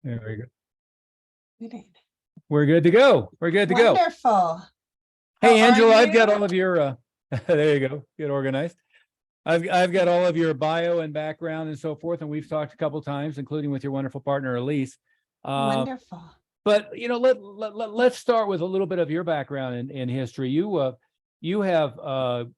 There we go. We did. We're good to go. We're good to go. Wonderful. Hey, How are Angela, I've got you? all of your, there you go. Get organized. I've got all of your bio and background and so forth, and we've talked a couple times, including with your wonderful partner, Elyse. Wonderful. But let's start with a little bit of your background in history. You have to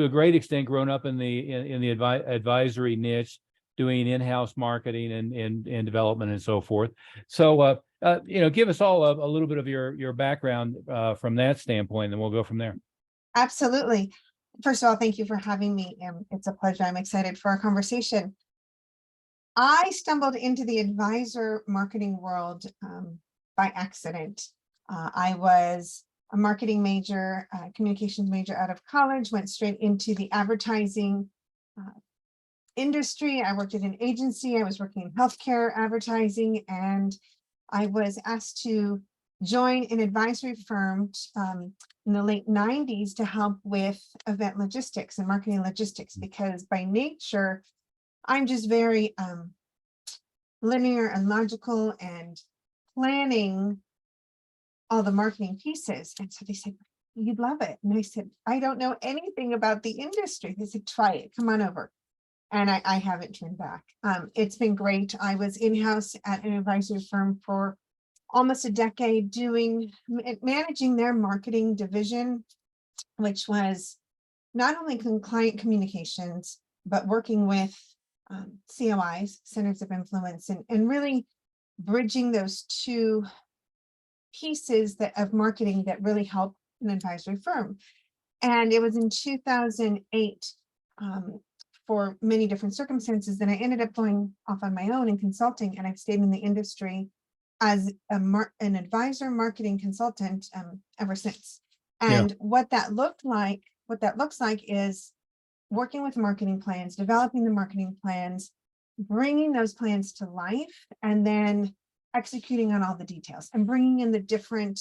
a great extent grown up in the advisory niche, doing in-house marketing and development and so forth. So give us all a little bit of your background from that standpoint, and we'll go from there. Absolutely. First of all, thank you for having me. It's a pleasure. I'm excited for our conversation. I stumbled into the advisor marketing world by accident. I was a marketing major, communications major out of college, went straight into the advertising industry. I worked at an agency. I was working in healthcare advertising, and I was asked to join an advisory firm in the late 90s to help with event logistics and marketing logistics, because by nature, I'm just very linear and logical and planning all the marketing pieces. And so they said, you'd love it. And I said, I don't know anything about the industry. They said, try it, come on over. And I haven't turned back. It's been great. I was in-house at an advisory firm for almost a decade, managing their marketing division, which was not only client communications, but working with COIs, centers of influence, and really bridging those two pieces of marketing that really help an advisory firm. And it was in 2008, for many different circumstances, that I ended up going off on my own and consulting, and I've stayed in the industry as an advisor marketing consultant ever since. And what that looks like is working with marketing plans, developing the marketing plans, bringing those plans to life, and then executing on all the details and bringing in the different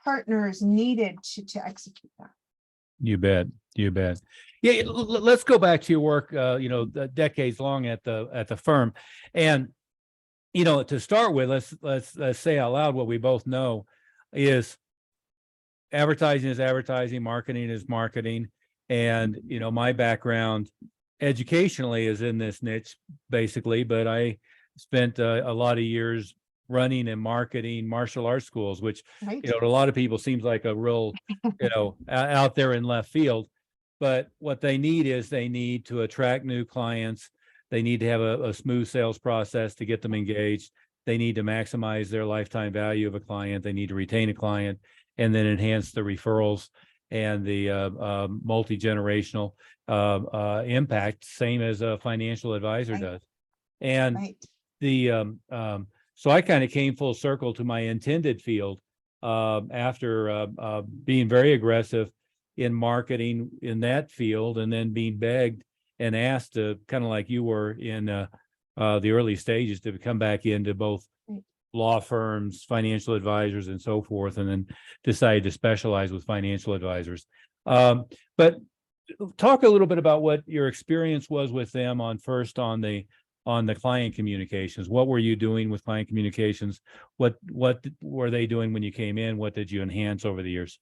partners needed to execute that. You bet. You bet. Yeah, let's go back to your work, decades long at the firm. And to start with, let's say out loud what we both know is advertising, marketing is marketing. And, my background educationally is in this niche, basically, but I spent a lot of years running and marketing martial arts schools, which, to a lot of people seems like a real, out there in left field. But what they need to attract new clients. They need to have a smooth sales process to get them engaged. They need to maximize their lifetime value of a client. They need to retain a client and then enhance the referrals and the multi-generational impact, same as a financial advisor does. And so I kind of came full circle to my intended field after being very aggressive in marketing in that field, and then being begged and asked to, kind of like you were in the early stages, to come back into both law firms, financial advisors, and so forth, and then decided to specialize with financial advisors. But talk a little bit about what your experience was with them on the client communications. What were you doing with client communications? What were they doing when you came in? What did you enhance over the years?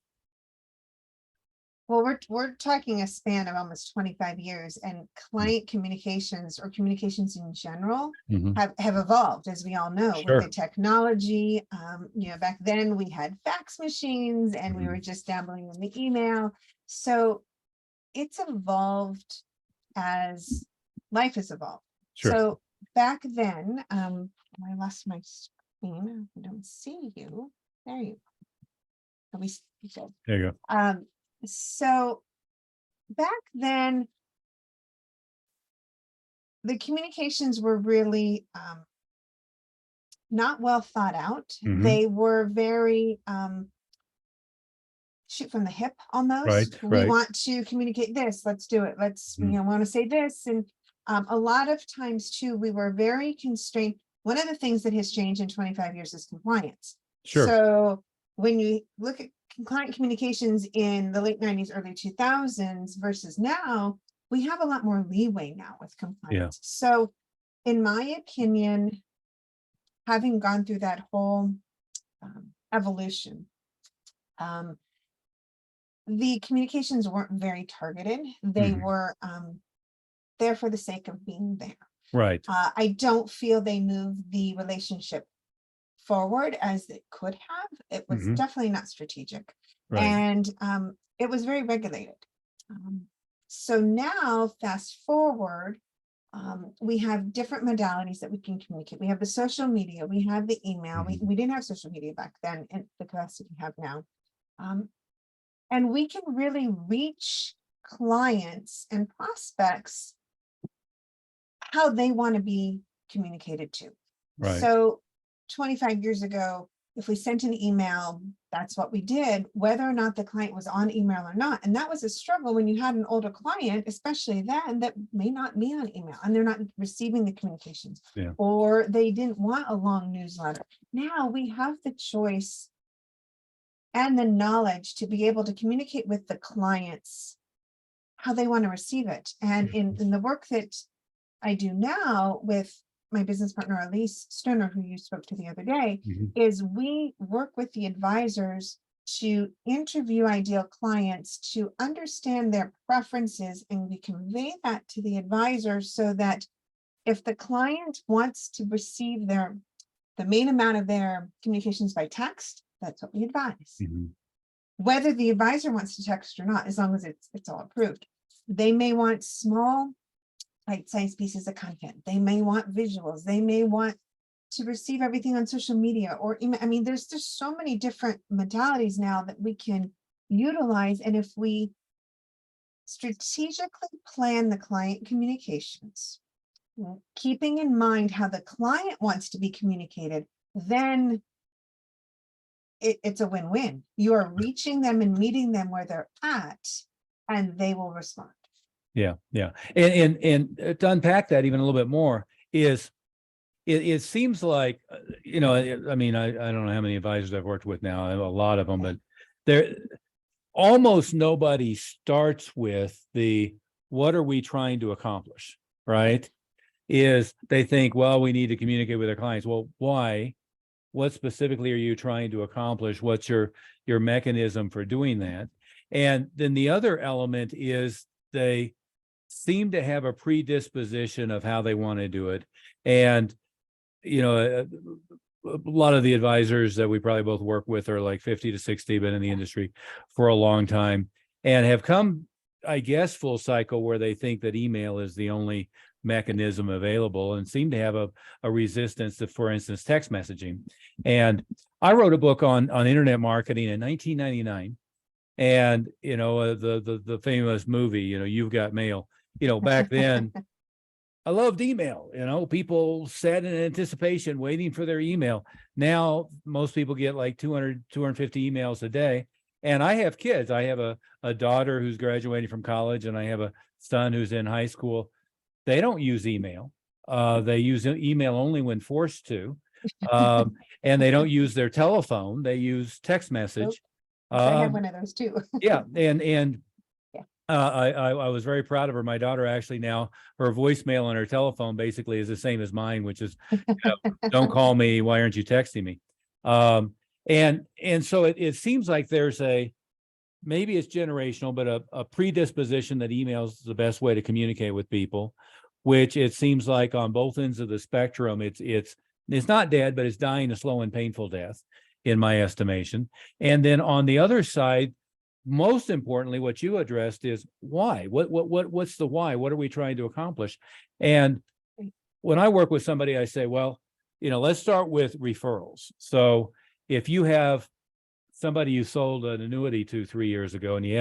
Well, we're talking a span of almost 25 years, and client communications, or communications in general, have evolved, as we all know, with the technology. Back then we had fax machines, and we were just dabbling in the email. So it's evolved as life has evolved. So back then, I lost my screen. I don't see you. There you go. There you go. So back then, the communications were really not well thought out. They were very shoot from the hip almost. We want to communicate this, let's do it. Let's, want to say this. And a lot of times too, we were very constrained. One of the things that has changed in 25 years is compliance. So when you look at client communications in the late 90s, early 2000s versus now, we have a lot more leeway now with compliance. So in my opinion, having gone through that whole evolution, the communications weren't very targeted. They Mhm. were there for the sake of being there. Right. I don't feel they moved the relationship forward as it could have. It was Mhm. definitely not strategic. Right. And it was very regulated. So now, fast forward, we have different modalities that we can communicate. We have the social media, we have the email. Mhm. We didn't have social media back then in the capacity we have now. And we can really reach clients and prospects how they want to be communicated to. Right. So 25 years ago, if we sent an email, that's what we did, whether or not the client was on email or not. And that was a struggle when you had an older client, especially then, that may not be on email and they're not receiving the communications, Yeah. or they didn't want a long newsletter. Now we have the choice and the knowledge to be able to communicate with the clients how they want to receive it. And in the work that I do now with my business partner, Elyse Stoner, who you spoke to the other day, Mhm. is we work with the advisors to interview ideal clients, to understand their preferences, and we convey that to the advisor so that if the client wants to receive the main amount of their communications by text, that's what we advise. Mhm. Whether the advisor wants to text or not, as long as it's all approved. They may want small bite-sized pieces of content. They may want visuals. They may want to receive everything on social media or email. I mean, there's just so many different modalities now that we can utilize. And if we strategically plan the client communications, keeping in mind how the client wants to be communicated, then it's a win-win. You are reaching them and meeting them where they're at, and they will respond. Yeah. Yeah. And to unpack that even a little bit more is it seems like, I mean, I don't know how many advisors I've worked with now. I have a lot of them, but there almost nobody starts with what are we trying to accomplish, right? Is they think, well, we need to communicate with our clients. Well, why? What specifically are you trying to accomplish? What's your mechanism for doing that? And then the other element is they seem to have a predisposition of how they want to do it. And, a lot of the advisors that we probably both work with are like 50 to 60, been in the industry for a long time and have come, I guess, full cycle where they think that email is the only mechanism available and seem to have a resistance to, for instance, text messaging. And I wrote a book on internet marketing in 1999. And, the famous movie, You've Got Mail, back then, I loved email. People sat in anticipation waiting for their email. Now, most people get like 200, 250 emails a day. And I have kids. I have a daughter who's graduating from college, and I have a son who's in high school. They don't use email. They use email only when forced to. And they don't use their telephone. They use text Nope. message. I have Um, one of those too. yeah. And Yeah. I was very proud of her. My daughter actually now, her voicemail on her telephone basically is the same as mine, which is, don't call me. Why aren't you texting me? And so it seems like there's maybe it's generational, but a predisposition that email is the best way to communicate with people, which it seems like on both ends of the spectrum, it's not dead, but it's dying a slow and painful death, in my estimation. And then on the other side, most importantly, what you addressed is why. What's the why? What are we trying to accomplish? And when I work with somebody, I say, well, let's start with referrals. So if you have somebody you sold an annuity to 3 years ago and you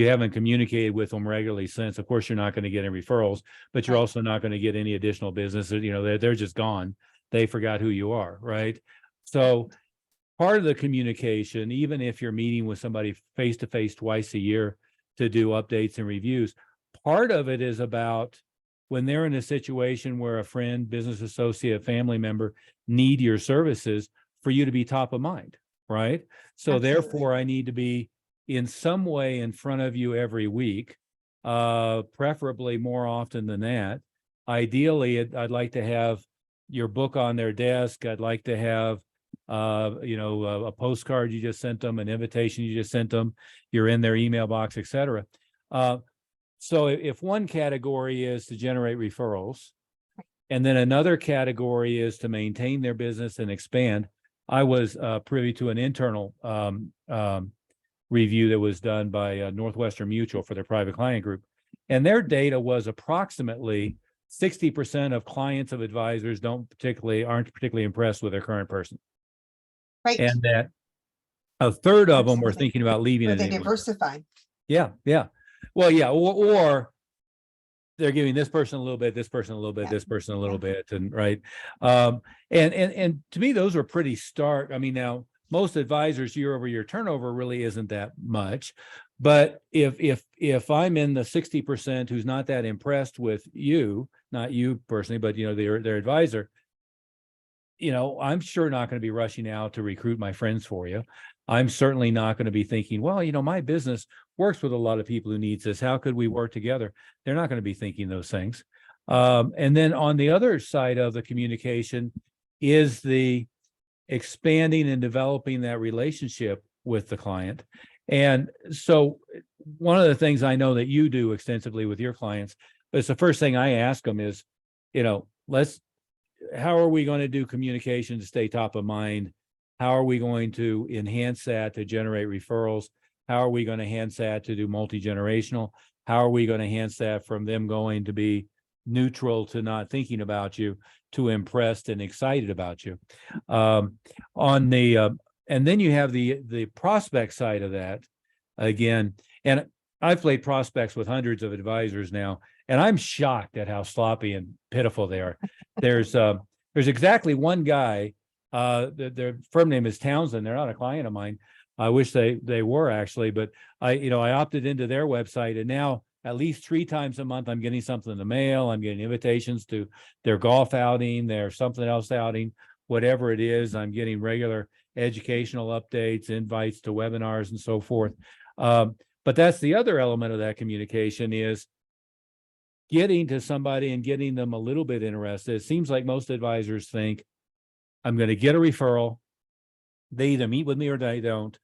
haven't communicated with them regularly since, of course you're not going to get any referrals, but you're Right. also not going to get any additional business. They're just gone. They forgot who you are, right? So part of the communication, even if you're meeting with somebody face to face twice a year to do updates and reviews, part of it is about when they're in a situation where a friend, business associate, family member need your services, for you to be top of mind, right? So Absolutely. therefore, I need to be in some way in front of you every week, preferably more often than that, ideally, I'd like to have your book on their desk. I'd like to have, a postcard you just sent them, an invitation you just sent them, you're in their email box, etc. So if one category is to generate referrals, and then another category is to maintain their business and expand, I was privy to an internal review that was done by Northwestern Mutual for their private client group. And their data was approximately 60% of clients of advisors aren't particularly impressed with their current person. Right. And that a third of them were Absolutely. thinking about leaving Or it they anyway. diversify. Yeah, yeah. Well, yeah, or they're giving this person a little bit, this person a little bit, Yeah. this person a little Yeah. bit, and right. And to me, those were pretty stark. I mean, now most advisors year over year turnover really isn't that much, but if I'm in the 60% who's not that impressed with you, not you personally, but their advisor, I'm sure not going to be rushing out to recruit my friends for you. I'm certainly not going to be thinking, well, my business works with a lot of people who needs this. How could we work together? They're not going to be thinking those things. And then on the other side of the communication is the expanding and developing that relationship with the client. And so one of the things I know that you do extensively with your clients, but it's the first thing I ask them is, how are we going to do communication to stay top of mind? How are we going to enhance that to generate referrals? How are we going to enhance that to do multi-generational? How are we going to enhance that from them going to be neutral to not thinking about you to impressed and excited about you? And then you have the prospect side of that again. And I've played prospects with hundreds of advisors now, and I'm shocked at how sloppy and pitiful they are. There's exactly one guy. Their firm name is Townsend. They're not a client of mine. I wish they were actually, but I opted into their website, and now at least 3 times a month I'm getting something in the mail. I'm getting invitations to their golf outing, their something else outing, whatever it is. I'm getting regular educational updates, invites to webinars, and so forth. But that's the other element of that communication is getting to somebody and getting them a little bit interested. It seems like most advisors think, I'm going to get a referral. They either meet with me or they don't.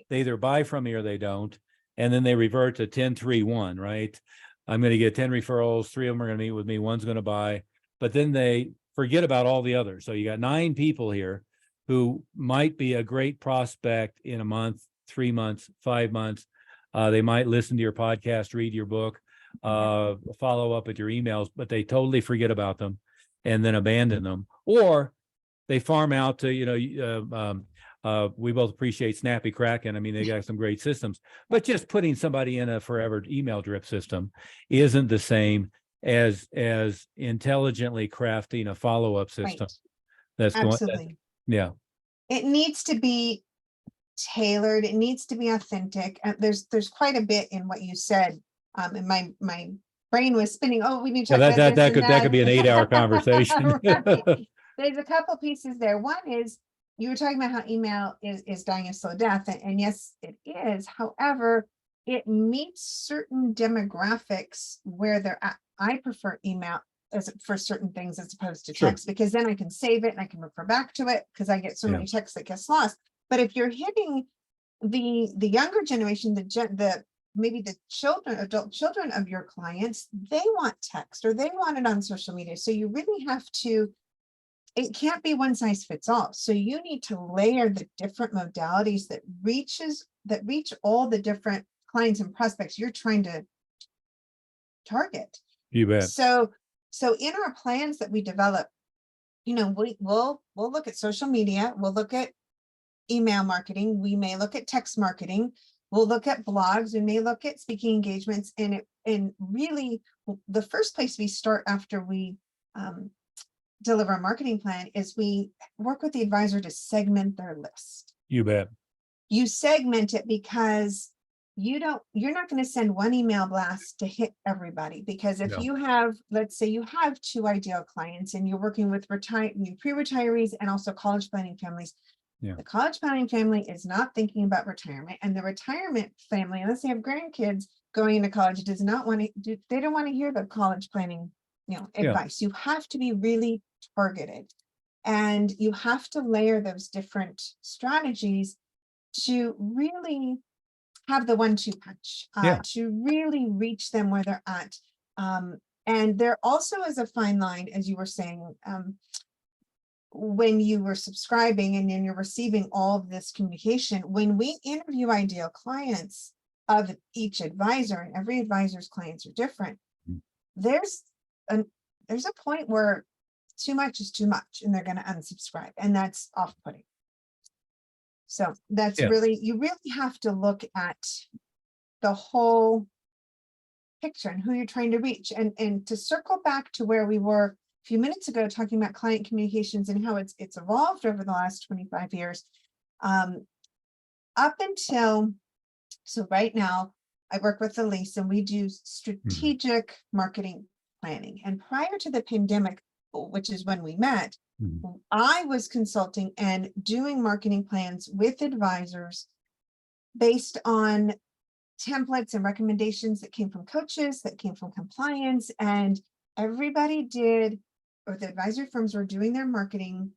They either buy from me or they don't. And then they revert to 10-3-1, right? I'm going to get 10 referrals. 3 of them are going to meet with me. One's going to buy. But then they forget about all the others. So you got 9 people here who might be a great prospect in a month, 3 months, 5 months. They might listen to your podcast, read your book, follow up with your emails, but they totally forget about them and then abandon them. Or they farm out to, we both appreciate Snappy Kraken. I mean, they got some great systems, but just putting somebody in a forever email drip system isn't the same as intelligently crafting a follow-up system. Right. Absolutely. Yeah. It needs to be tailored. It needs to be authentic. There's quite a bit in what you said. And my brain was spinning. Oh, we need to talk about this and that could be an 8-hour conversation. Right. There's a couple pieces there. One is you were talking about how email is dying a slow death, and yes, it is. However, it meets certain demographics where they're at. I prefer email for certain things as opposed to Sure. text, because then I can save it and I can refer back to it because I get so many texts that gets lost. But if you're hitting the younger generation, maybe the adult children of your clients, they want text or they want it on social media. So you really have to, it can't be one size fits all. So you need to layer the different modalities that reach all the different clients and prospects you're trying to target. You bet. So in our plans that we develop, we'll look at social media, we'll look at email marketing, we may look at text marketing, we'll look at blogs, we may look at speaking engagements, and really the first place we start after we deliver a marketing plan is we work with the advisor to segment their list. You bet. You segment it because you're not going to send one email blast to hit everybody, because if you have, let's say you have 2 ideal clients and you're working with pre-retirees and also college planning families. The college planning family is not thinking about retirement, and the retirement family, unless they have grandkids going into college, does not want to they don't want to hear the college planning Yeah. advice. You have to be really targeted, and you have to layer those different strategies to really have the 1-2 punch, Yeah. to really reach them where they're at. And there also is a fine line, as you were saying, when you were subscribing and then you're receiving all of this communication. When we interview ideal clients of each advisor, and every advisor's clients are different, Mm. there's a point where too much is too much, and they're going to unsubscribe, and that's off-putting. So that's Yeah. really, you really have to look at the whole picture and who you're trying to reach. And to circle back to where we were a few minutes ago, talking about client communications and how it's evolved over the last 25 years. Up until, so right now, I work with Elyse, and we do strategic marketing planning. And prior to the pandemic, which is when we met, I was consulting and doing marketing plans with advisors based on templates and recommendations that came from coaches, that came from compliance, and everybody did, or the advisory firms were doing their marketing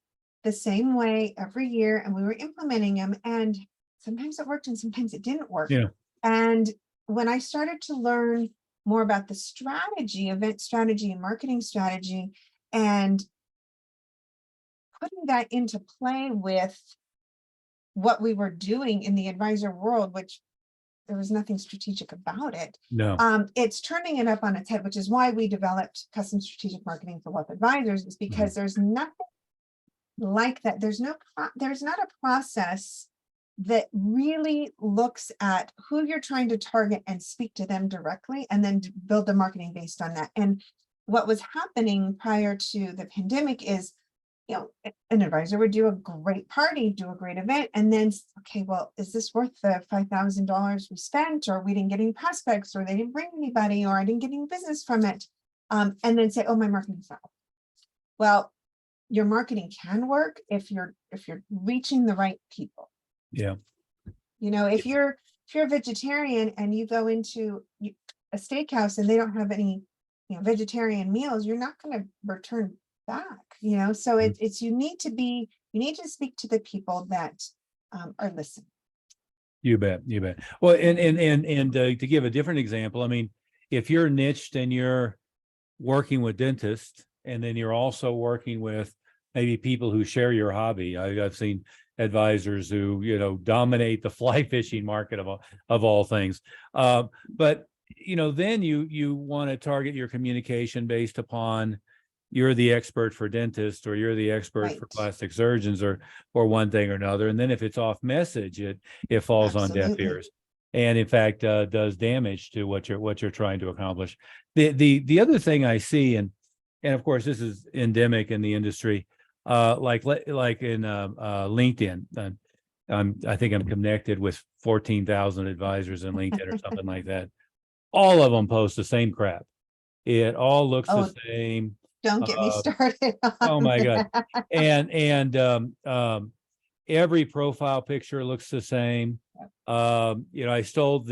the same way every year, and we were implementing them, and sometimes it worked and sometimes it didn't work. Yeah. And when I started to learn more about the strategy, event strategy and marketing strategy, and putting that into play with what we were doing in the advisor world, which there was nothing strategic about it. No. It's turning it up on its head, which is why we developed custom strategic marketing for wealth advisors, is because there's nothing like that. There's not a process that really looks at who you're trying to target and speak to them directly, and then build the marketing based on that. And what was happening prior to the pandemic is, an advisor would do a great party, do a great event, and then, okay, well, is this worth the $5,000 we spent, or we didn't get any prospects, or they didn't bring anybody, or I didn't get any business from it, and then say, oh, my marketing's not. Well, your marketing can work if you're reaching the right people. Yeah. If you're a vegetarian and you go into a steakhouse and they don't have any vegetarian meals, you're not going to return back. So it's you need to speak to the people that are listening. You bet. Well, and to give a different example, I mean, if you're niched and you're working with dentists, and then you're also working with maybe people who share your hobby. I've seen advisors who dominate the fly fishing market of all things. But then you want to target your communication based upon, you're the expert for dentists, or you're the expert for plastic surgeons, or one thing or another. And then if it's off message, it falls on deaf ears, and in fact does damage to what you're trying to accomplish. The other thing I see, and of course this is endemic in the industry, like in LinkedIn. I think I'm connected with 14,000 advisors in LinkedIn or something like that. All of them post the same crap. It all looks the same. Don't get me started. Oh my God. And every profile picture looks the same. I stole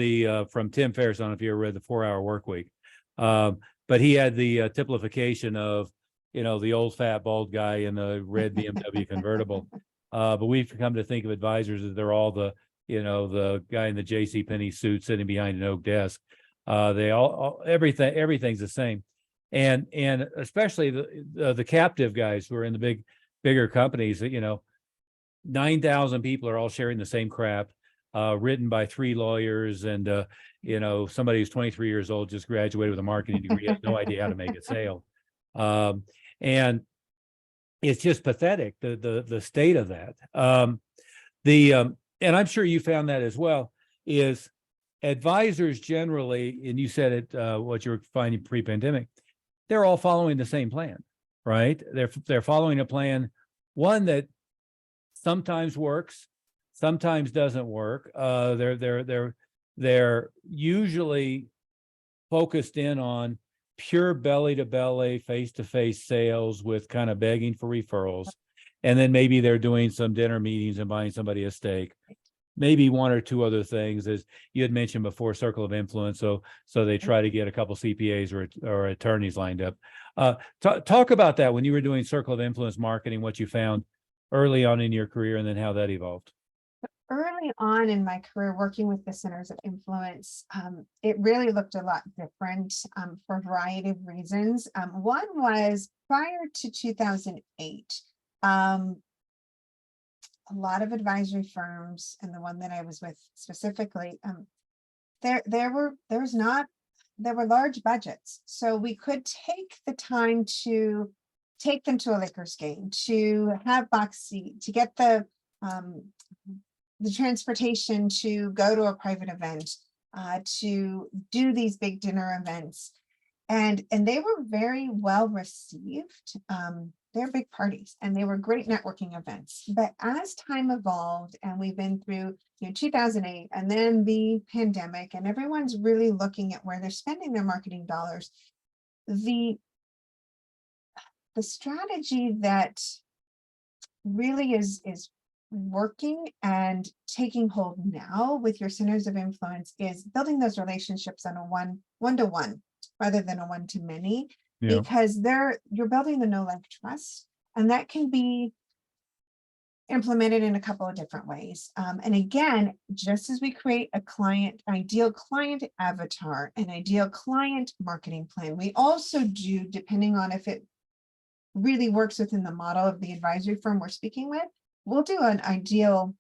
from Tim Ferriss, I don't know if you ever read The 4-Hour Workweek. But he had the typification of, the old fat bald guy in the red BMW convertible. But we've come to think of advisors as they're all the guy in the JCPenney suit sitting behind an oak desk. They all everything's the same. And especially the captive guys who are in the bigger companies, 9,000 people are all sharing the same crap, written by 3 lawyers, and somebody who's 23 years old, just graduated with a marketing degree, has no idea how to make a sale. And it's just pathetic, the state of that. And I'm sure you found that as well, is advisors generally, and you said it, what you were finding pre-pandemic, they're all following the same plan, right? They're following a plan, one that sometimes works, sometimes doesn't work. They're usually focused in on pure belly to belly, face to face sales with kind of begging for referrals, and then maybe they're doing some dinner meetings and buying somebody a steak. maybe one or two other things, as you had mentioned before, circle of influence. So they try to get a couple CPAs or attorneys lined up. Talk about that when you were doing circle of influence marketing, what you found early on in your career, and then how that evolved. Early on in my career working with the centers of influence, it really looked a lot different for a variety of reasons. One was prior to 2008, a lot of advisory firms, and the one that I was with specifically, there were large budgets, so we could take the time to take them to a Lakers game, to have box seat, to get the transportation to go to a private event, to do these big dinner events. And they were very well received. They're big parties and they were great networking events. But as time evolved and we've been through 2008 and then the pandemic, and everyone's really looking at where they're spending their marketing dollars, the strategy that really is working and taking hold now with your centers of influence is building those relationships on a one-to-one rather than a one-to-many, because you're building the know, like, trust, and that can be implemented in a couple of different ways. And again, just as we create a ideal client avatar, an ideal client marketing plan, we also do, depending on if it really works within the model of the advisory firm we're speaking with, we'll do an ideal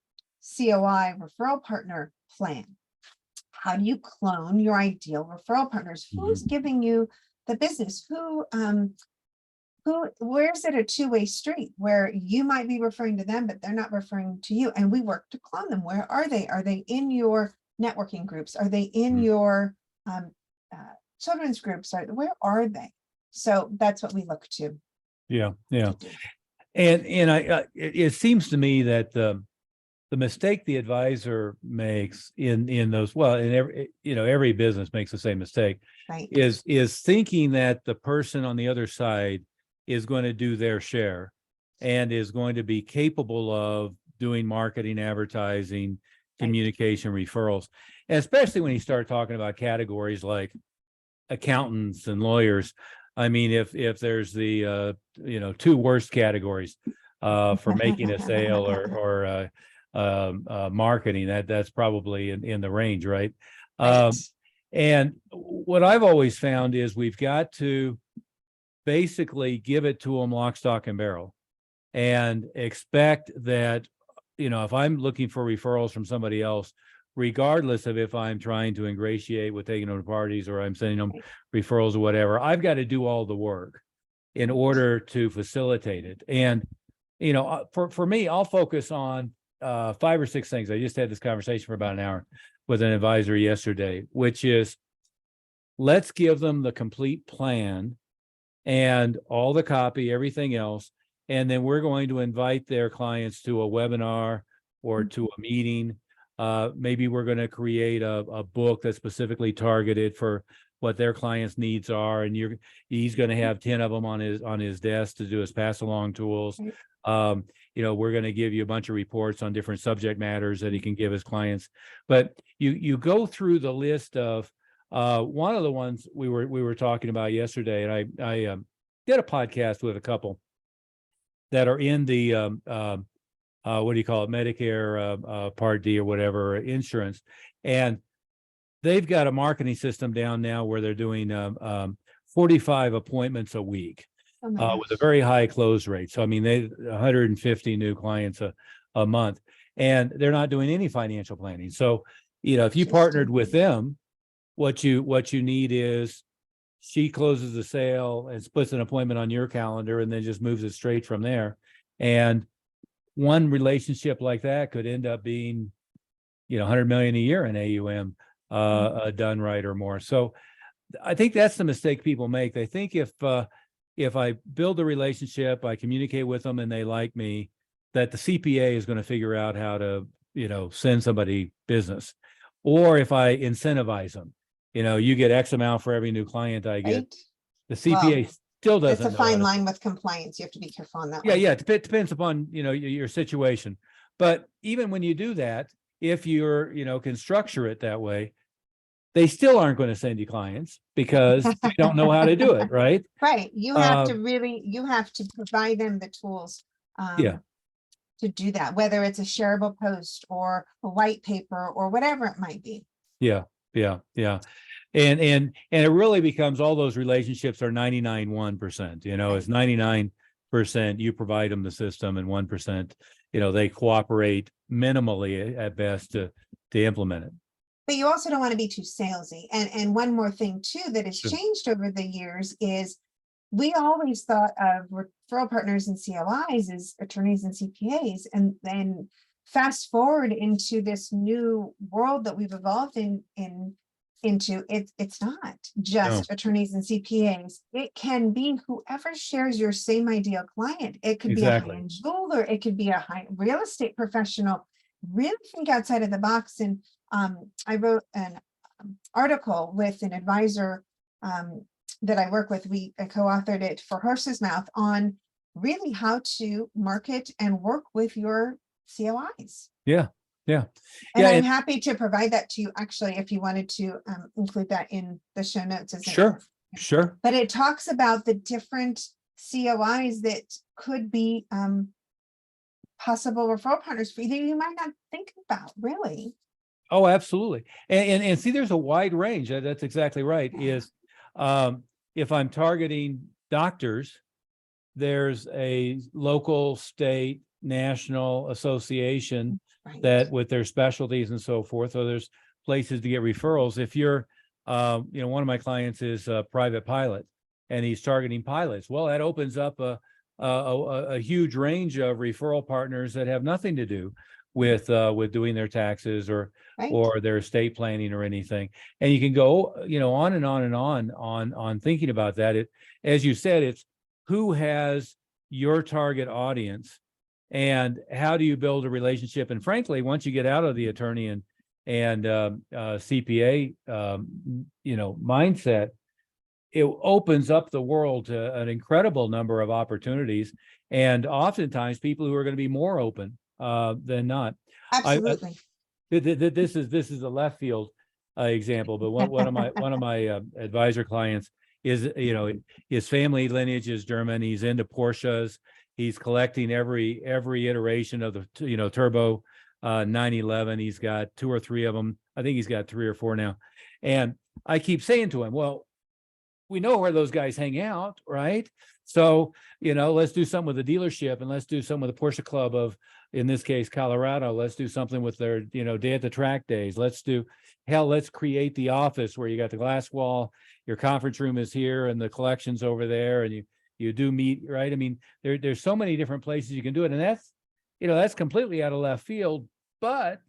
COI referral partner plan. How do you clone your ideal referral partners? Who's giving you the business? Where's it a two-way street where you might be referring to them, but they're not referring to you? And we work to clone them. Where are they? Are they in your networking groups? Are they in your children's groups? Where are they? So that's what we look to. Yeah. And it seems to me that the mistake the advisor makes in those, well, in every business makes the same mistake, right, is thinking that the person on the other side is going to do their share and is going to be capable of doing marketing, advertising, communication, referrals, and especially when you start talking about categories like accountants and lawyers. I mean, if there's the two worst categories for making a sale or marketing, that's probably in the range, right? And what I've always found is we've got to basically give it to them lock, stock, and barrel, and expect that, if I'm looking for referrals from somebody else, regardless of if I'm trying to ingratiate with taking them to parties or I'm sending them referrals or whatever, I've got to do all the work in order to facilitate it. And, for me, I'll focus on 5 or 6 things. I just had this conversation for about an hour with an advisor yesterday, which is, let's give them the complete plan and all the copy, everything else. And then we're going to invite their clients to a webinar or to a meeting. Maybe we're going to create a book that's specifically targeted for what their clients' needs are, and he's going to have 10 of them on his desk to do his pass along tools. We're going to give you a bunch of reports on different subject matters that he can give his clients. But you go through the list of one of the ones we were talking about yesterday, and I did a podcast with a couple that are in the what do you call it, Medicare Part D or whatever insurance, and they've got a marketing system down now where they're doing 45 appointments a week with a very high close rate. So I mean, they 150 new clients a month, and they're not doing any financial planning. So if you partnered with them, what you need is, she closes the sale and splits an appointment on your calendar and then just moves it straight from there. And one relationship like that could end up being, 100 million a year in AUM done right or more. So I think that's the mistake people make. They think if I build a relationship, I communicate with them and they like me, that the CPA is going to figure out how to, send somebody business. Or if I incentivize them, you get X amount for every new client I get. The CPA still doesn't. It's a fine line with compliance. You have to be careful on that. Yeah. It depends upon, your situation. But even when you do that, if you're, can structure it that way, they still aren't going to send you clients because they don't know how to do it, right? Right. You have to you have to provide them the tools. Yeah. To do that, whether it's a shareable post or a white paper or whatever it might be. Yeah. And it really becomes, all those relationships are 99.1%, it's 99% you provide them the system, and 1%, they cooperate minimally at best to implement it. But you also don't want to be too salesy. And one more thing too that has Sure. changed over the years is we always thought of referral partners and COIs as attorneys and CPAs, and then fast forward into this new world that we've evolved into, it's not just attorneys and CPAs. It can be whoever shares your same ideal client. It could be a Exactly. high-end jeweler, it could be a high real estate professional. Really think outside of the box. And I wrote an article with an advisor that I work with. I co-authored it for Horse's Mouth on really how to market and work with your COIs. Yeah. And I'm happy to provide that to you, actually, if you wanted to include that in the show notes. Sure. But it talks about the different COIs that could be possible referral partners for you that you might not think about, really. Oh, absolutely. And see, there's a wide range. That's exactly right. Is if I'm targeting doctors, there's a local, state, national association that with their specialties and so forth. So there's places to get referrals. If you're, one of my clients is a private pilot, and he's targeting pilots. Well, that opens up a huge range of referral partners that have nothing to do with doing their taxes or their estate planning or anything. And you can go, on and on and on thinking about that. As you said, it's who has your target audience and how do you build a relationship? And frankly, once you get out of the attorney and CPA, mindset, it opens up the world to an incredible number of opportunities, and oftentimes people who are going to be more open than not. Absolutely. This is a left field example, but one of my advisor clients is, his family lineage is German. He's into Porsches. He's collecting every iteration of the turbo 911. He's got 2 or 3 of them. I think he's got 3 or 4 now. And I keep saying to him, well, we know where those guys hang out, right? So, let's do something with the dealership, and let's do something with the Porsche Club of, in this case, Colorado. Let's do something with their, day at the track days. Let's create the office where you got the glass wall, your conference room is here and the collection's over there, and you do meet, right? I mean, there's so many different places you can do it. And that's completely out of left field, but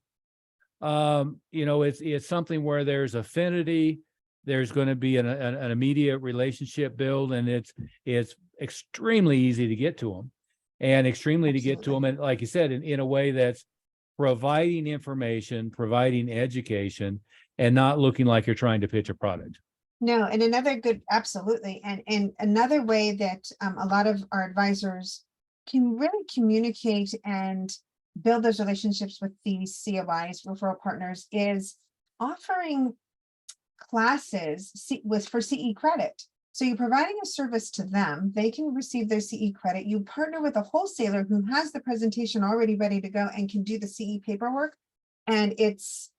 it's something where there's affinity. There's going to be an immediate relationship build, and it's extremely easy to get to them, and extremely to get to them. And like you said, in a way that's providing information, providing education, and not looking like you're trying to pitch a product. No, and absolutely. And another way that a lot of our advisors can really communicate and build those relationships with these COIs, referral partners, is offering classes for CE credit. So you're providing a service to them, they can receive their CE credit. You partner with a wholesaler who has the presentation already ready to go and can do the CE paperwork. And it's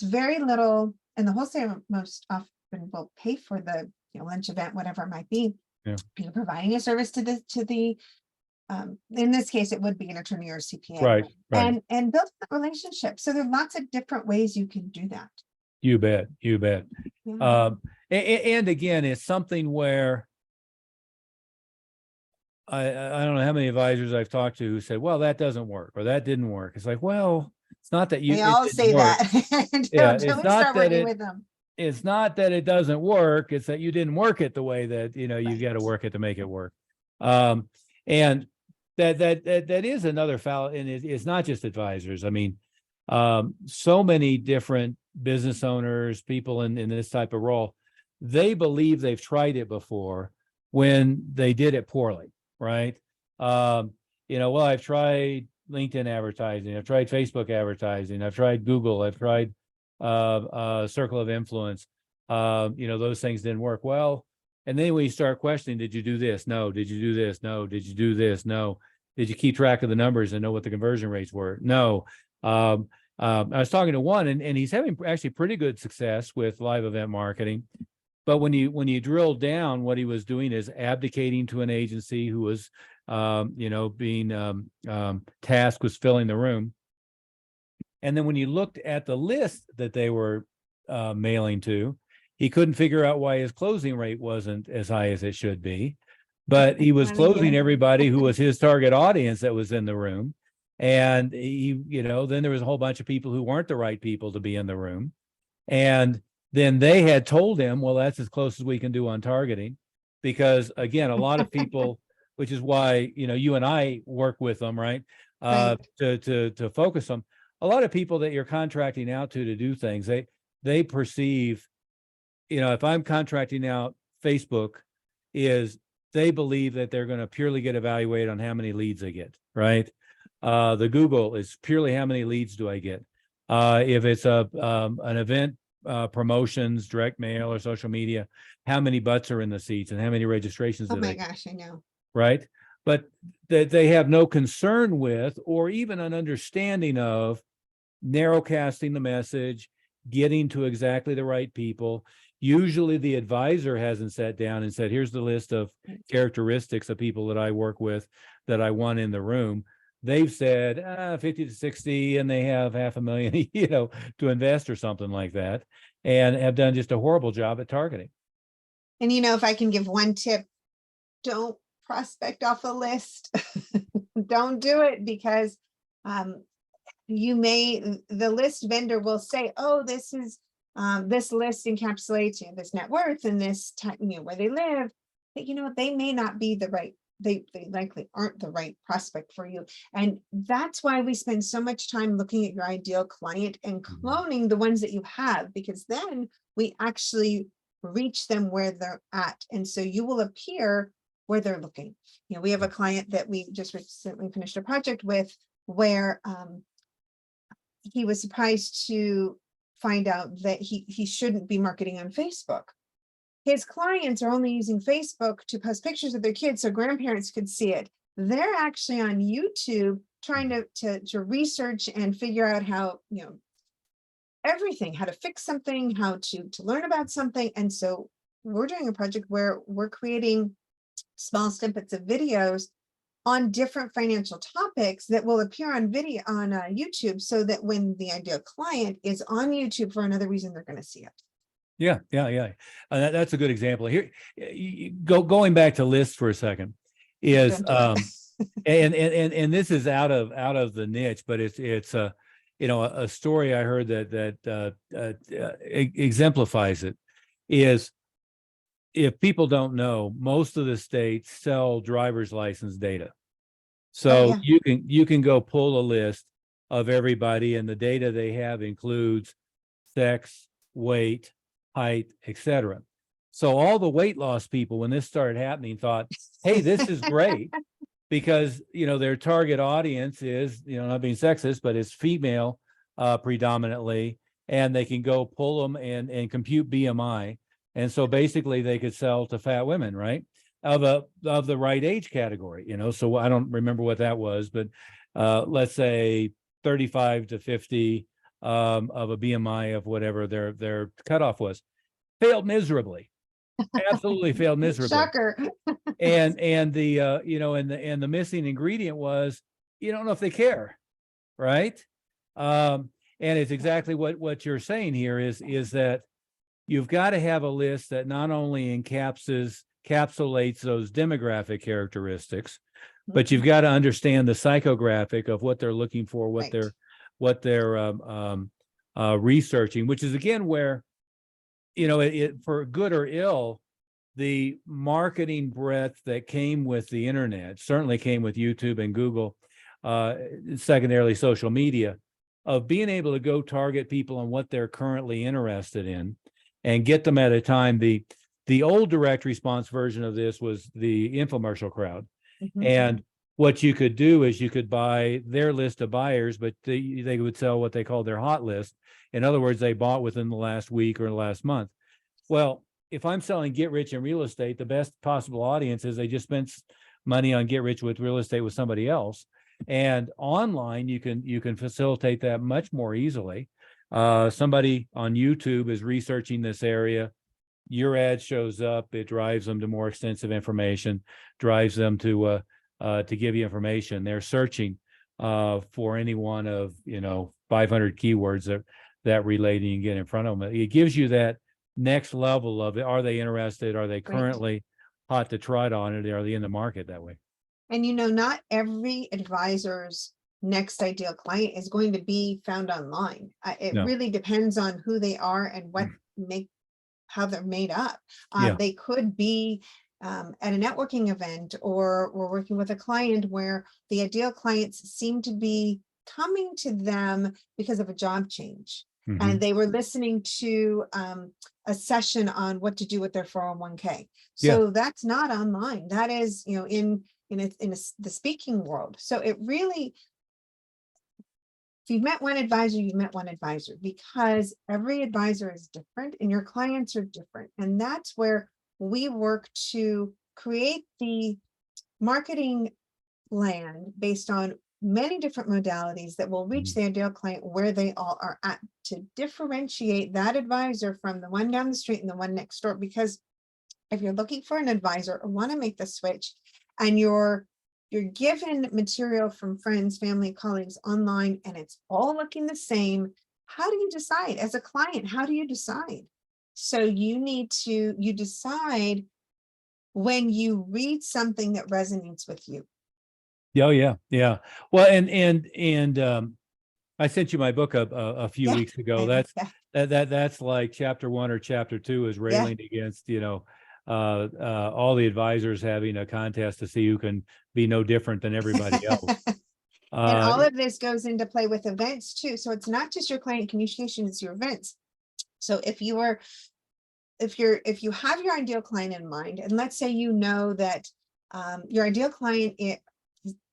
very little, and the wholesaler most often will pay for the lunch event, whatever it might be. Yeah. You're providing a service to the in this case, it would be an attorney or CPA. Right. And build that relationship. So there are lots of different ways you can do that. You bet. Yeah. And again, it's something where I don't know how many advisors I've talked to who said, well, that doesn't work, or that didn't work. It's like, well, it's not that They all say work. that. It's not that working with them. It's not that it doesn't work. It's that you didn't work it the way that, you got to work it to make it work. And that is another foul. And it's not just advisors. I mean, so many different business owners, people in this type of role, they believe they've tried it before when they did it poorly, right? Well, I've tried LinkedIn advertising. I've tried Facebook advertising. I've tried Google. I've tried circle of influence. Those things didn't work well. And then when you start questioning, did you do this? No. Did you do this? No. Did you do this? No. Did you keep track of the numbers and know what the conversion rates were? No. I was talking to one, and he's having actually pretty good success with live event marketing. But when you drill down, what he was doing is abdicating to an agency who was, being tasked with filling the room. And then when you looked at the list that they were mailing to, he couldn't figure out why his closing rate wasn't as high as it should be. But he was closing everybody who was his target audience that was in the room. And then there was a whole bunch of people who weren't the right people to be in the room. And then they had told him, well, that's as close as we can do on targeting. Because again, a lot of people, which is why, you and I work with them, right? To focus them. A lot of people that you're contracting out to do things, they perceive, if I'm contracting out Facebook, they believe that they're going to purely get evaluated on how many leads they get, right? The Google is purely how many leads do I get? If it's an event, promotions, direct mail or social media, how many butts are in the seats and how many registrations Oh do my they gosh, I know. right? But they have no concern with, or even an understanding of, narrowcasting the message, getting to exactly the right people. Usually the advisor hasn't sat down and said, here's the list of characteristics of people that I work with that I want in the room. They've said 50 to 60, and they have $500,000, to invest or something like that, and have done just a horrible job at targeting. And if I can give one tip, don't prospect off a list. Don't do it, because the list vendor will say, oh, this list encapsulates this net worth and this time, where they live. But they may not be the right, they likely aren't the right prospect for you. And that's why we spend so much time looking at your ideal client and cloning the ones that you have, because then we actually reach them where they're at. And so you will appear where they're looking. We have a client that we just recently finished a project with, where he was surprised to find out that he shouldn't be marketing on Facebook. His clients are only using Facebook to post pictures of their kids so grandparents could see it. They're actually on YouTube trying to research and figure out how, everything, how to fix something, how to learn about something. And so we're doing a project where we're creating small snippets of videos on different financial topics that will appear on video on YouTube, so that when the ideal client is on YouTube for another reason, they're going to see it. Yeah. That's a good example. Here, going back to lists for a second, is and this is out of the niche, but it's a story I heard that exemplifies it. Is, if people don't know, most of the states sell driver's license data. So you can go pull a list of everybody, and the data they have includes sex, weight, height, etc. So all the weight loss people, when this started happening, thought, hey, this is great, because their target audience is, not being sexist, but it's female predominantly, and they can go pull them and compute BMI. And so basically they could sell to fat women, right? Of the right age category, so I don't remember what that was, but let's say 35 to 50 of a BMI of whatever their cutoff was. Failed miserably. Absolutely failed miserably. Shocker. and the and the missing ingredient was, you don't know if they care, right? And it's exactly what you're saying here is that you've got to have a list that not only encapsulates those demographic characteristics, but you've got to understand the psychographic of what they're looking for, what they're researching, which is again where, for good or ill, the marketing breadth that came with the internet, certainly came with YouTube and Google, secondarily social media, of being able to go target people on what they're currently interested in and get them at a time. The old direct response version of this was the infomercial crowd. And what you could do is you could buy their list of buyers, but they would sell what they call their hot list. In other words, they bought within the last week or the last month. Well, if I'm selling get rich in real estate, the best possible audience is they just spent money on get rich with real estate with somebody else. And online, you can facilitate that much more easily. Somebody on YouTube is researching this area. Your ad shows up, it drives them to more extensive information, drives them to give you information. They're searching for any one of 500 keywords that relate, and you can get in front of them. It gives you that next level of, are they interested? Are they currently hot to trot on it? Are they in the market that way? And not every advisor's next ideal client is going to be found online. It really depends on who they are and what how they're made up. They could be at a networking event, or we're working with a client where the ideal clients seem to be coming to them because of a job change. And they were listening to a session on what to do with their 401k. So that's not online. That is, in the speaking world. So it really, if you've met one advisor, you've met one advisor, because every advisor is different and your clients are different. And that's where we work to create the marketing plan based on many different modalities that will reach the ideal client where they all are at, to differentiate that advisor from the one down the street and the one next door. Because if you're looking for an advisor or want to make the switch, and you're given material from friends, family, colleagues online, and it's all looking the same, how do you decide as a client? How do you decide? So you decide when you read something that resonates with you. Yeah. Well, and I sent you my book a few weeks ago. That's like chapter 1 or chapter 2 is railing against, all the advisors having a contest to see who can be no different than everybody else. And all of this goes into play with events too. So it's not just your client communication, it's your events. So if you have your ideal client in mind, and let's say that your ideal client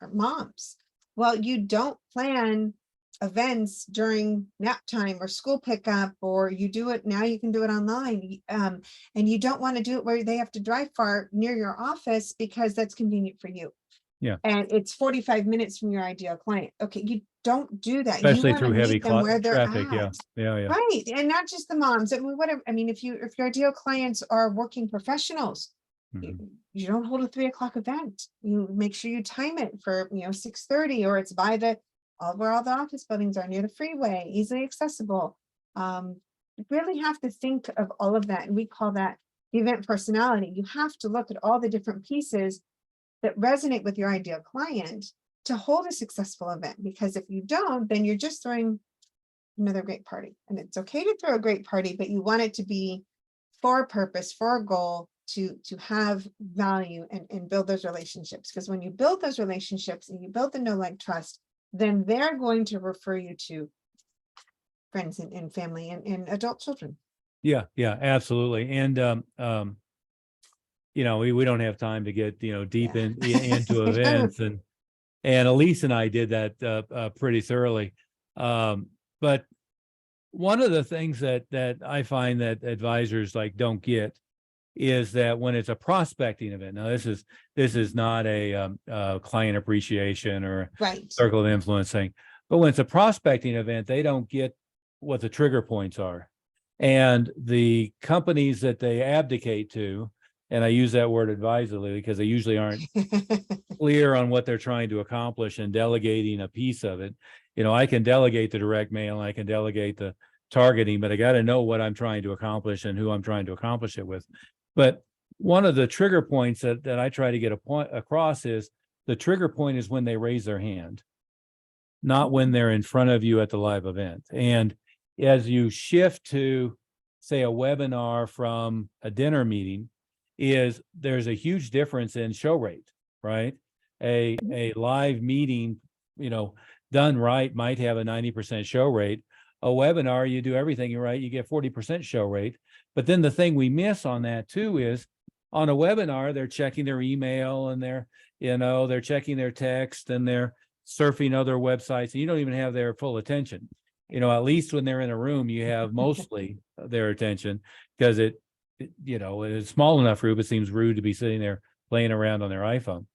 are moms, well, you don't plan events during nap time or school pickup, or you do it now, you can do it online, and you don't want to do it where they have to drive far near your office because that's convenient for you. And it's 45 minutes from your ideal client. Okay, you don't do that. Especially you through heavy where they're traffic. at. Yeah. Right. And not just the moms. If your ideal clients are working professionals, you don't hold a 3 o'clock event. You make sure you time it for 6:30, or it's by where all the office buildings are, near the freeway, easily accessible. You really have to think of all of that, and we call that the event personality. You have to look at all the different pieces that resonate with your ideal client to hold a successful event. Because if you don't, then you're just throwing another great party. And it's okay to throw a great party, but you want it to be for a purpose, for a goal, to have value and build those relationships. Because when you build those relationships and you build the know, like, trust, then they're going to refer you to friends and family and adult children. Yeah, absolutely. And we don't have time to get deep into events, and Elyse and I did that pretty thoroughly. But one of the things that I find that advisors don't get is that when it's a prospecting event. Now, this is not a client appreciation or circle of influence thing, but when it's a prospecting event, they don't get what the trigger points are, and the companies that they abdicate to. And I use that word advisedly because they usually aren't clear on what they're trying to accomplish and delegating a piece of it. I can delegate the direct mail, and I can delegate the targeting, but I got to know what I'm trying to accomplish and who I'm trying to accomplish it with. But one of the trigger points that I try to get across is the trigger point is when they raise their hand, not when they're in front of you at the live event. And as you shift to, say, a webinar from a dinner meeting, there's a huge difference in show rate, right? A live meeting, done right, might have a 90% show rate. A webinar, you do everything right, you get 40% show rate. But then the thing we miss on that too is on a webinar, they're checking their email and they're checking their text and they're surfing other websites, and you don't even have their full attention. At least when they're in a room, you have mostly their attention, because in a small enough room, it seems rude to be sitting there playing around on their iPhone.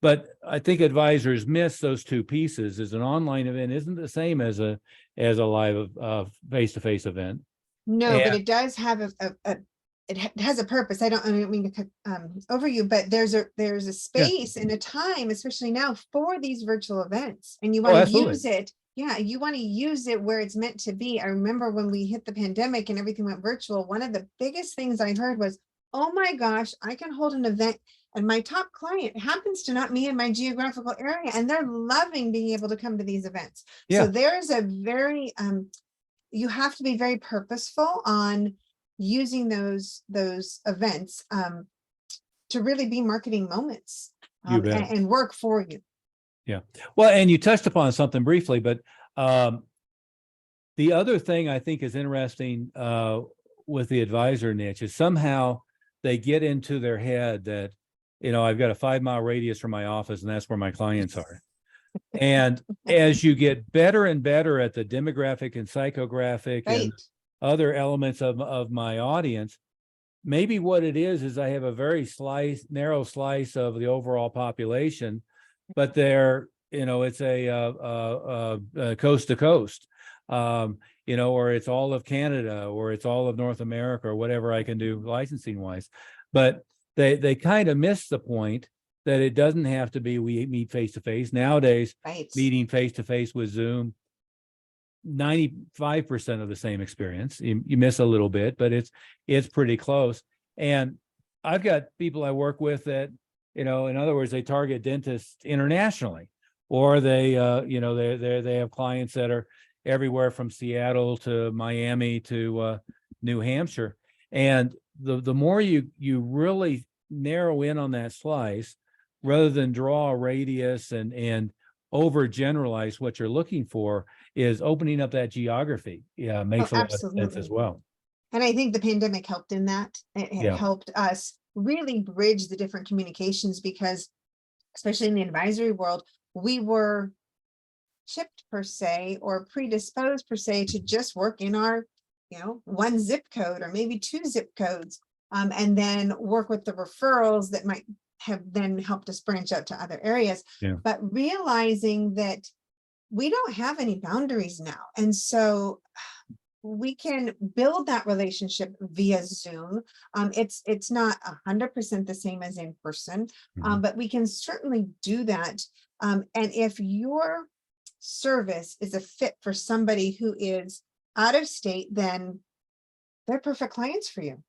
But I think advisors miss those two pieces. Is an online event isn't the same as a live face-to-face event. No, but it does have it has a purpose. I don't mean to cut over you, but there's a space and a time, especially now, for these virtual events, and you want to use it. Yeah, you want to use it where it's meant to be. I remember when we hit the pandemic and everything went virtual, one of the biggest things I heard was, oh my gosh, I can hold an event and my top client happens to not be in my geographical area, and they're loving being able to come to these events. So there's a very, you have to be very purposeful on using those events to really be marketing moments and work for you. Yeah. Well, and you touched upon something briefly, but the other thing I think is interesting with the advisor niche is somehow they get into their head that, I've got a 5-mile radius from my office and that's where my clients are. And as you get better and better at the demographic and psychographic and other elements of my audience, maybe what it is I have a very narrow slice of the overall population, but they're, it's a coast to coast, or it's all of Canada, or it's all of North America, or whatever I can do licensing wise. But they kind of miss the point that it doesn't have to be we meet face to face. Nowadays, meeting face to face with Zoom, 95% of the same experience. You miss a little bit, but it's pretty close. And I've got people I work with that, in other words, they target dentists internationally, or they have clients that are everywhere from Seattle to Miami to New Hampshire. And the more you really narrow in on that slice, rather than draw a radius and overgeneralize what you're looking for, is opening up that geography. Yeah, makes a lot of sense as well. And I think the pandemic helped in that. It helped us really bridge the different communications, because especially in the advisory world, we were chipped per se, or predisposed per se, to just work in our, one zip code or maybe 2 zip codes, and then work with the referrals that might have then helped us branch out to other areas. But realizing that we don't have any boundaries now, and so we can build that relationship via Zoom. It's not 100% the same as in person, but we can certainly do that. And if your service is a fit for somebody who is out of state, then they're perfect clients for you.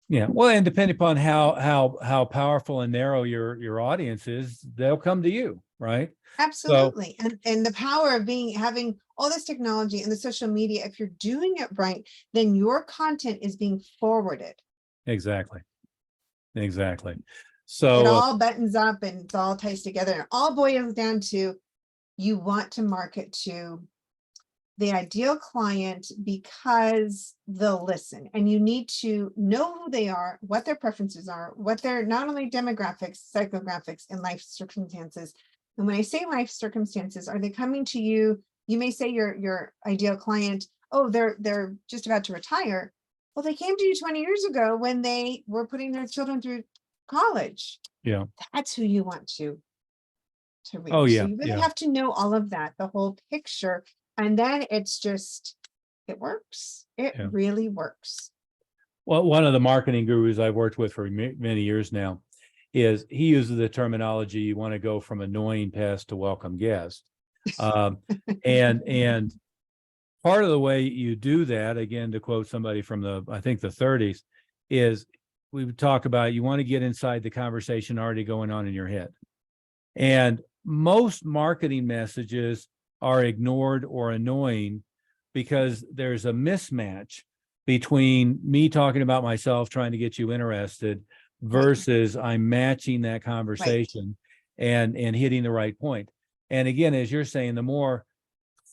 Yeah, well, and depending upon how powerful and narrow your audience is, they'll come to you, right? Absolutely. So, and the power of having all this technology and the social media, if you're doing it right, then your content is being forwarded. Exactly. So it all buttons up and it all ties together. And it all boils down to, you want to market to the ideal client because they'll listen, and you need to know who they are, what their preferences are, what their not only demographics, psychographics, and life circumstances. And when I say life circumstances, are they coming to you? You may say your ideal client, oh, they're just about to retire. Well, they came to you 20 years ago when they were putting their children through college. Yeah, that's who you want to reach. Oh, yeah. So you really have to know all of that, the whole picture. And then it's just, it works. It really works. Well, one of the marketing gurus I've worked with for many years now he uses the terminology, you want to go from annoying pest to welcome guest. And part of the way you do that, again, to quote somebody from I think the 30s, is we would talk about, you want to get inside the conversation already going on in your head. And most marketing messages are ignored or annoying because there's a mismatch between me talking about myself, trying to get you interested, versus I'm matching that conversation and hitting the right point. And again, as you're saying, the more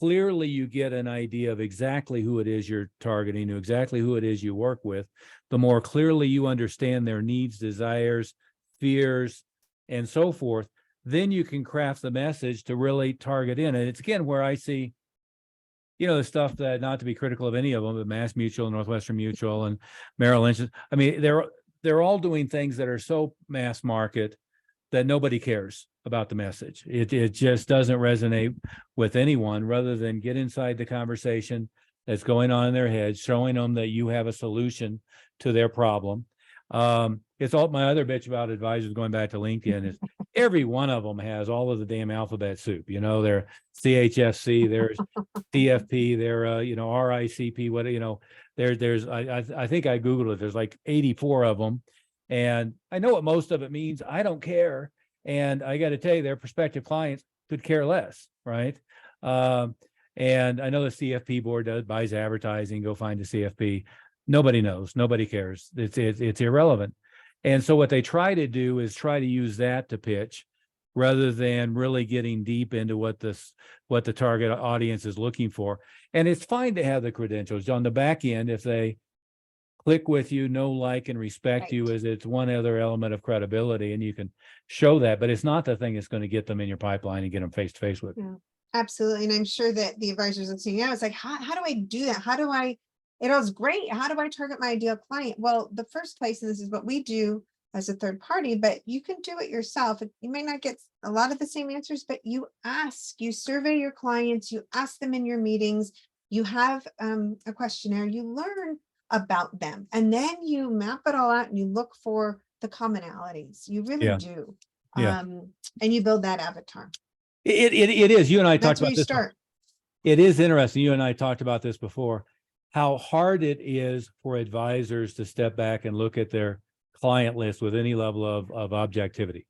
clearly you get an idea of exactly who it is you're targeting, exactly who it is you work with, the more clearly you understand their needs, desires, fears, and so forth, then you can craft the message to really target in. And it's again where I see, the stuff that, not to be critical of any of them, but Mass Mutual, Northwestern Mutual, and Merrill Lynch. I mean, they're all doing things that are so mass market that nobody cares about the message. It just doesn't resonate with anyone, rather than get inside the conversation that's going on in their head, showing them that you have a solution to their problem. It's all my other bitch about advisors, going back to LinkedIn, is every one of them has all of the damn alphabet soup. They're CHFC, there's CFP, they're RICP, there's I think I Googled it. There's like 84 of them. And I know what most of it means. I don't care. And I got to tell you, their prospective clients could care less, right? And I know the CFP board buys advertising. Go find the CFP. Nobody knows. Nobody cares. It's irrelevant. And so what they try to do is try to use that to pitch, rather than really getting deep into what the target audience is looking for. And it's fine to have the credentials on the back end if they click with you, know, like, and respect you, as it's one other element of credibility, and you can show that, but it's not the thing that's going to get them in your pipeline and get them face to face with. Yeah, absolutely. And I'm sure that the advisors listening now, it's like, how do I do that? It was great. How do I target my ideal client? Well, the first place, and this is what we do as a third party, but you can do it yourself. You may not get a lot of the same answers, but you survey your clients, you ask them in your meetings, you have a questionnaire, you learn about them, and then you map it all out and you look for the commonalities. You really do. Yeah. And you build that avatar. It is. You and I talked That's where about you this. start. It is interesting. You and I talked about this before, how hard it is for advisors to step back and look at their client list with any level of objectivity.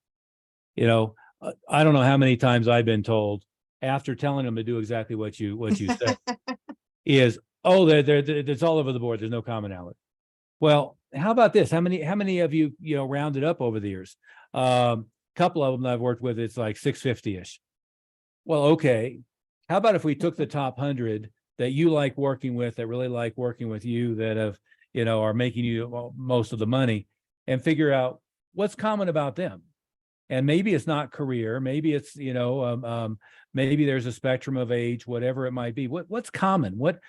I don't know how many times I've been told, after telling them to do exactly what you said, is, oh, it's all over the board. There's no commonality. Well, how about this? How many of you, rounded up over the years? Couple of them that I've worked with, it's like 650-ish. Well, okay. How about if we took the top 100 that you like working with, that really like working with you, that have, are making you most of the money, and figure out what's common about them. And maybe it's not career, maybe it's, maybe there's a spectrum of age, whatever it might be. What's common? What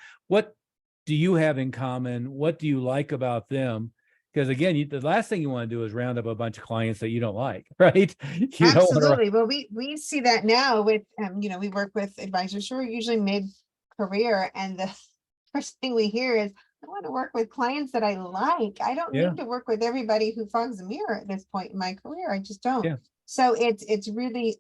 do you have in common? What do you like about them? Because again, the last thing you want to do is round up a bunch of clients that you don't like, right? Absolutely. Well, we see that now with, we work with advisors who are usually mid-career, and the first thing we hear is, I want to work with clients that I like. I don't need to work with everybody who fogs a mirror at this point in my career. I just don't. Yeah. So it's really,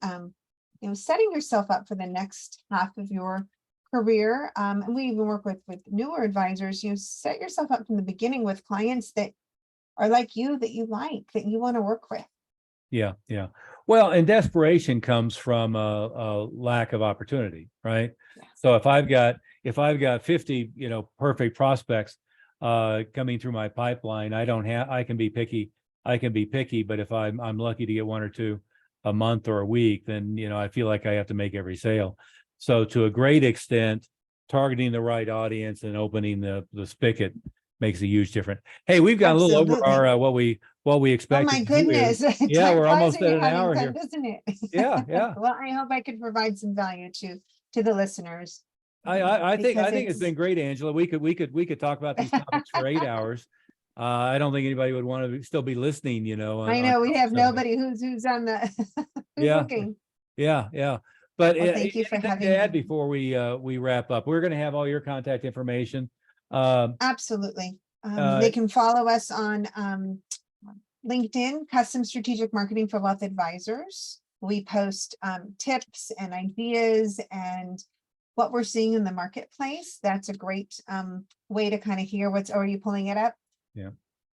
setting yourself up for the next half of your career. And we even work with newer advisors. Set yourself up from the beginning with clients that are like you, that you like, that you want to work with. Yeah. Yeah. Well, and desperation comes from a lack of opportunity, right? Yeah. So if I've got 50, perfect prospects coming through my pipeline, I can be picky, but if I'm lucky to get one or two a month or a week, then, I feel like I have to make every sale. So to a great extent, targeting the right audience and opening the spigot makes a huge difference. Hey, we've got a little over our what we expected. Oh my goodness. Yeah, we're almost at an hour here, doesn't it? Yeah. Well, I hope I could provide some value to the listeners. I think it's been great, Angela. We could talk about these topics for 8 hours. I don't think anybody would want to still be listening, I know we have nobody who's on the who's looking. Yeah. But thank you for having to add before we wrap up. We're going to have all your contact information. Absolutely. They can follow us on LinkedIn, Custom Strategic Marketing for Wealth Advisors. We post tips and ideas and what we're seeing in the marketplace. That's a great way to kind of hear are you pulling it up?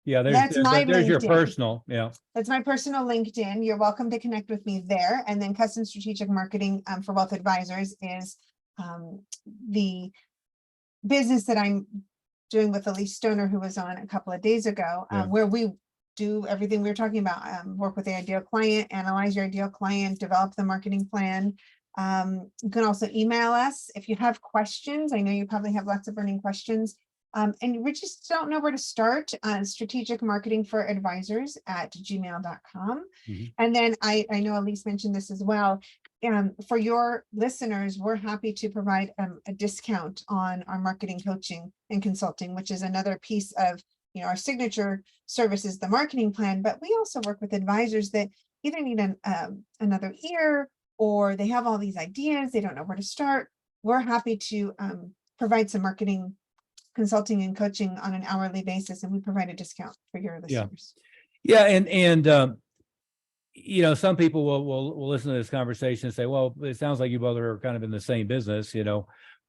Yeah, there's your personal. Yeah, that's my personal LinkedIn. You're welcome to connect with me there. And then Custom Strategic Marketing for Wealth Advisors is the business that I'm doing with Elyse Stoner, who was on a couple of days ago, where we do everything we were talking about, work with the ideal client, analyze your ideal client, develop the marketing plan, You can also email us if you have questions. I know you probably have lots of burning questions. And we just don't know where to start. Strategic marketing for advisors at gmail.com. Mhm. And then I know Elyse mentioned this as well. For your listeners, we're happy to provide a discount on our marketing coaching and consulting, which is another piece of, our signature service is the marketing plan, but we also work with advisors that either need another ear, or they have all these ideas, they don't know where to start. We're happy to provide some marketing consulting and coaching on an hourly basis, and we provide a discount for your Yeah. listeners. Yeah. And some people will listen to this conversation and say, well, it sounds like you both are kind of in the same business,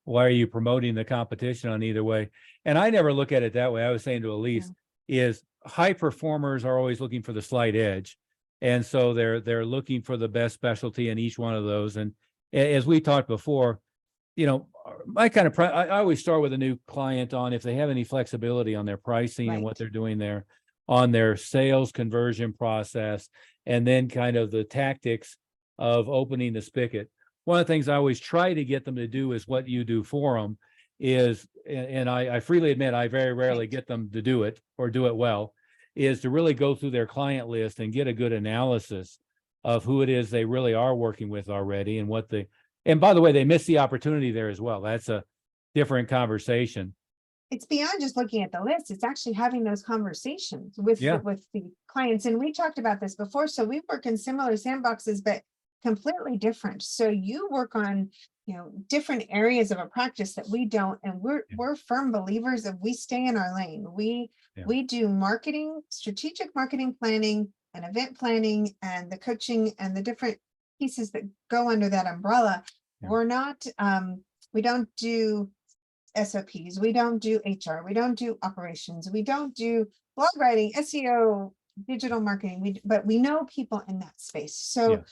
why are you promoting the competition on either way? And I never look at it that way. I was saying to Elyse, is high performers are always looking for the slight edge. And so they're looking for the best specialty in each one of those. And as we talked before, I always start with a new client on if they have any flexibility on their pricing and what Right. they're doing there, on their sales conversion process, and then kind of the tactics of opening the spigot. One of the things I always try to get them to do is what you do for them is, and I freely admit I very rarely Right. get them to do it or do it well, is to really go through their client list and get a good analysis of who it is they really are working with already and what they, and by the way, they miss the opportunity there as well. That's a different conversation. It's beyond just looking at the list. It's actually having those conversations with Yeah. with the clients. And we talked about this before. So we work in similar sandboxes, but completely different. So you work on, different areas of a practice that we don't, and we're firm believers of we stay in our lane. We do marketing, strategic marketing planning and event planning and the coaching and the different pieces that go under that umbrella. Yeah. We're not, we don't do SOPs, we don't do HR, we don't do operations, we don't do blog writing, SEO, digital marketing, but we know people in that space. So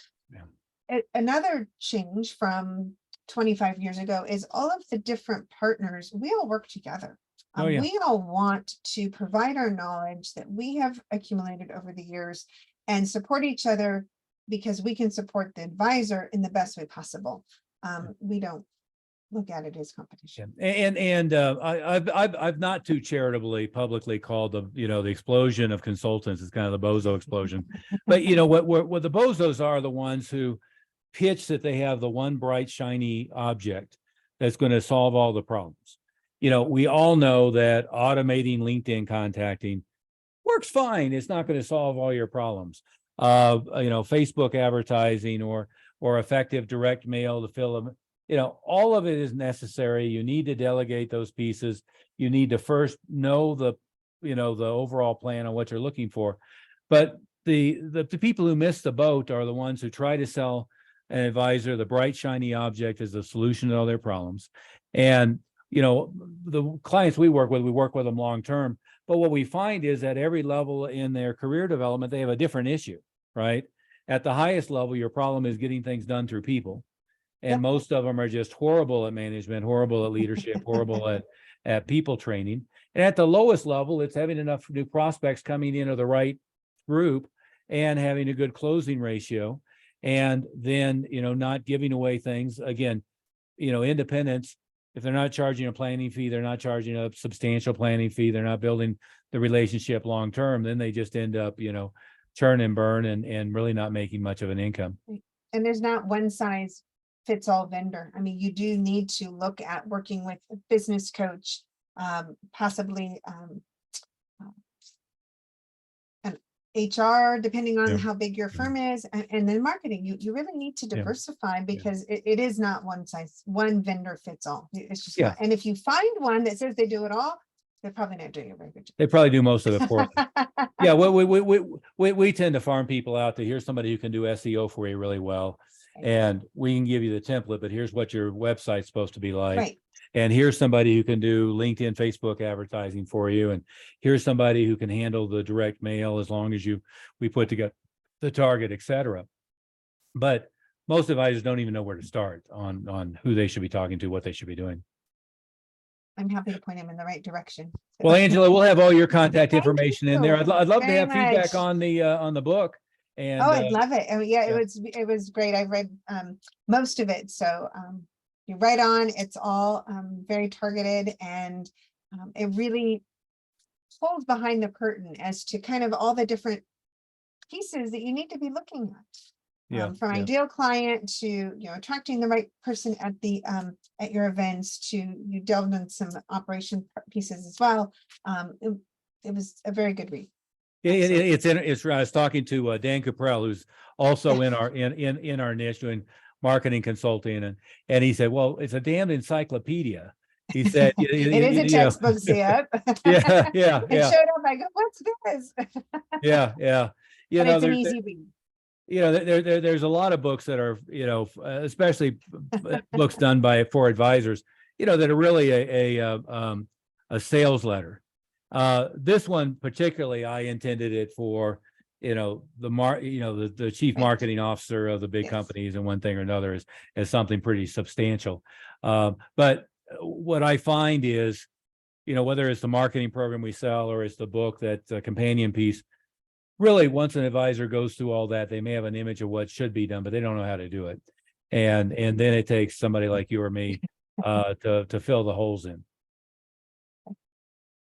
another change from 25 years ago is all of the different partners, we all work together. We all want to provide our knowledge that we have accumulated over the years and support each other because we can support the advisor in the best way possible. We don't look at it as competition. And I've not too charitably publicly called the explosion of consultants is kind of the bozo explosion. But what the bozos are the ones who pitch that they have the one bright shiny object that's going to solve all the problems. We all know that automating LinkedIn contacting works fine. It's not going to solve all your problems. Facebook advertising or effective direct mail to fill them. All of it is necessary. You need to delegate those pieces. You need to first know the overall plan on what you're looking for. But the people who miss the boat are the ones who try to sell an advisor the bright shiny object as the solution to all their problems. And the clients we work with them long term. But what we find is at every level in their career development, they have a different issue, right? At the highest level, your problem is getting things done through people. And most of them are just horrible at management, horrible at leadership, horrible at people training. And at the lowest level, it's having enough new prospects coming into the right group and having a good closing ratio. And then, not giving away things. Again, independents, if they're not charging a planning fee, they're not charging a substantial planning fee, they're not building the relationship long term, then they just end up, churn and burn and really not making much of an income. And there's not one size fits all vendor. I mean, you do need to look at working with a business coach, possibly an HR, depending on how big your firm is, and then marketing. You really need to diversify because it is not one vendor fits all. It's just not. And if you find one that says they do it all, they're probably not doing a very good job. They probably do most of it for we tend to farm people out to here's somebody who can do SEO for you really well. And we can give you the template, but here's what your website's supposed to be like. Right. And here's somebody who can do LinkedIn, Facebook advertising for you. And here's somebody who can handle the direct mail as long as we put together the target, et cetera. But most advisors don't even know where to start on who they should be talking to, what they should be doing. I'm happy to point them in the right direction. Well, Angela, we'll have all your contact information in there. I'd love to have very feedback much. on the book. And Oh, I love it. Oh, yeah, yeah. it was great. I read most of it. So you're right on. It's all very targeted, and it really pulls behind the curtain as to kind of all the different pieces that you need to be looking at. Yeah, From yeah. ideal client to, attracting the right person at your events, to you delved in some operation pieces as well. It was a very good read. It's I was talking to Dan Caprell, who's also in our in our niche doing marketing consulting, and he said, well, it's a damn encyclopedia. He said, It is a textbook, yeah. yeah, yeah, It yeah, showed up, I go, what's this? yeah, yeah. But it's an easy read. There's a lot of books that are, especially books done for advisors, that are really a sales letter. This one particularly, I intended it for, the chief Right. marketing officer of the big Yes. companies, and one thing or another is something pretty substantial. But what I find is, whether it's the marketing program we sell or it's the book, that companion piece, really, once an advisor goes through all that, they may have an image of what should be done, but they don't know how to do it. And then it takes somebody like you or me to fill the holes in.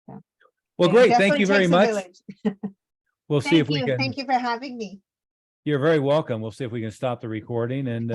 Yeah. Well, It great. Thank definitely you very takes a much. village. We'll see if we can. Thank you for having me. You're very welcome. We'll see if we can stop the recording and